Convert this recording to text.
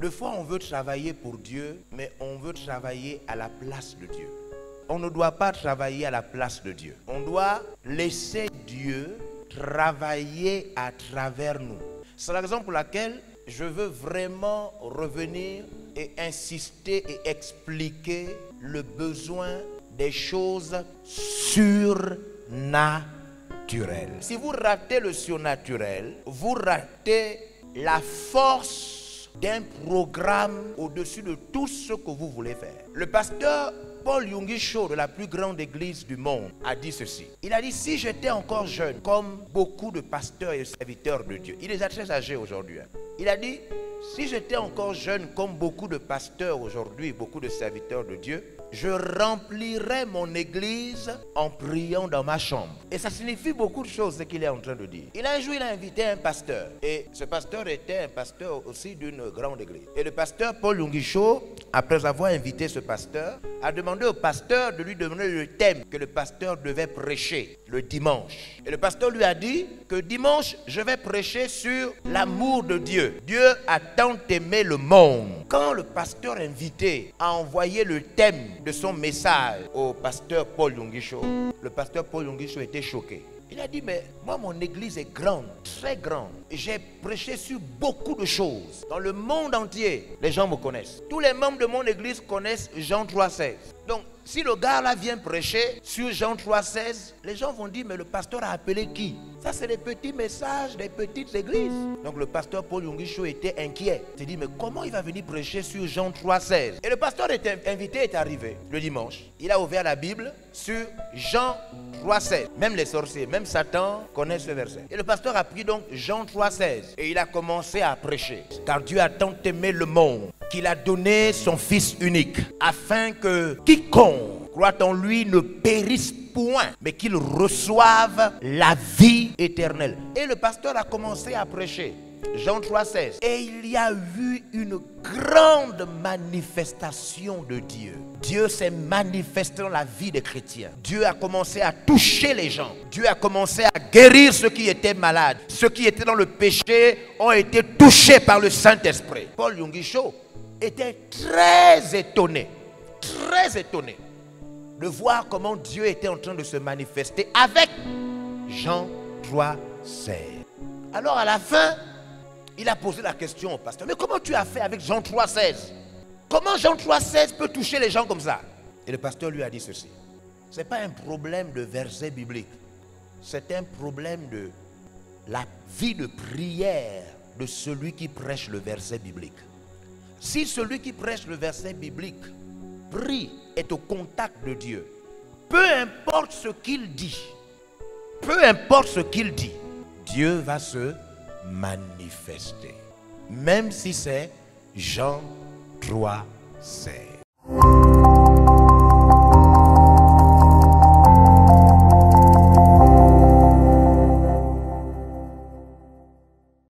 Des fois, on veut travailler pour Dieu, mais on veut travailler à la place de Dieu. On ne doit pas travailler à la place de Dieu. On doit laisser Dieu travailler à travers nous. C'est la raison pour laquelle je veux vraiment revenir et insister et expliquer le besoin des choses surnaturelles. Si vous ratez le surnaturel, vous ratez la force d'un programme au-dessus de tout ce que vous voulez faire. Le pasteur Paul Yonggi Cho de la plus grande église du monde a dit ceci. Il a dit, si j'étais encore jeune, comme beaucoup de pasteurs et serviteurs de Dieu, il est déjà très âgé aujourd'hui. Il a dit, si j'étais encore jeune, comme beaucoup de pasteurs aujourd'hui, beaucoup de serviteurs de Dieu, je remplirais mon église en priant dans ma chambre. Et ça signifie beaucoup de choses, ce qu'il est en train de dire. Un jour, il a invité un pasteur. Et ce pasteur était un pasteur aussi d'une grande église. Et le pasteur Paul Yonggi Cho, après avoir invité ce pasteur, a demandé au pasteur de lui donner le thème que le pasteur devait prêcher le dimanche. Et le pasteur lui a dit que dimanche, je vais prêcher sur l'amour de Dieu. Dieu a tant aimé le monde. Quand le pasteur invité a envoyé le thème de son message au pasteur Paul Yonggi Cho, le pasteur Paul Yonggi Cho était choqué. Il a dit, mais moi, mon église est grande, très grande. J'ai prêché sur beaucoup de choses. Dans le monde entier, les gens me connaissent. Tous les membres de mon église connaissent Jean 3,16. Donc, si le gars là vient prêcher sur Jean 3,16, les gens vont dire, mais le pasteur a appelé qui? Ça, c'est des petits messages des petites églises. Donc, le pasteur Paul Yonggi Cho était inquiet. Il s'est dit, mais comment il va venir prêcher sur Jean 3,16? Et le pasteur invité est arrivé le dimanche. Il a ouvert la Bible sur Jean 3,16. Même les sorciers, même Satan connaissent ce verset. Et le pasteur a pris donc Jean 3,16 et il a commencé à prêcher. Car Dieu a tant aimé le monde qu'il a donné son Fils unique, afin que quiconque croit en lui ne périsse point, mais qu'il reçoive la vie éternelle. Et le pasteur a commencé à prêcher Jean 3,16. Et il y a eu une grande manifestation de Dieu. Dieu s'est manifesté dans la vie des chrétiens. Dieu a commencé à toucher les gens. Dieu a commencé à guérir ceux qui étaient malades. Ceux qui étaient dans le péché ont été touchés par le Saint-Esprit. Paul Yonggi Cho était très étonné de voir comment Dieu était en train de se manifester avec Jean 3,16. Alors à la fin, il a posé la question au pasteur, mais comment tu as fait avec Jean 3,16? Comment Jean 3,16 peut toucher les gens comme ça? Et le pasteur lui a dit ceci. Ce n'est pas un problème de verset biblique. C'est un problème de la vie de prière de celui qui prêche le verset biblique. Si celui qui prêche le verset biblique prie, est au contact de Dieu, peu importe ce qu'il dit, Dieu va se manifester. Même si c'est Jean 3,16.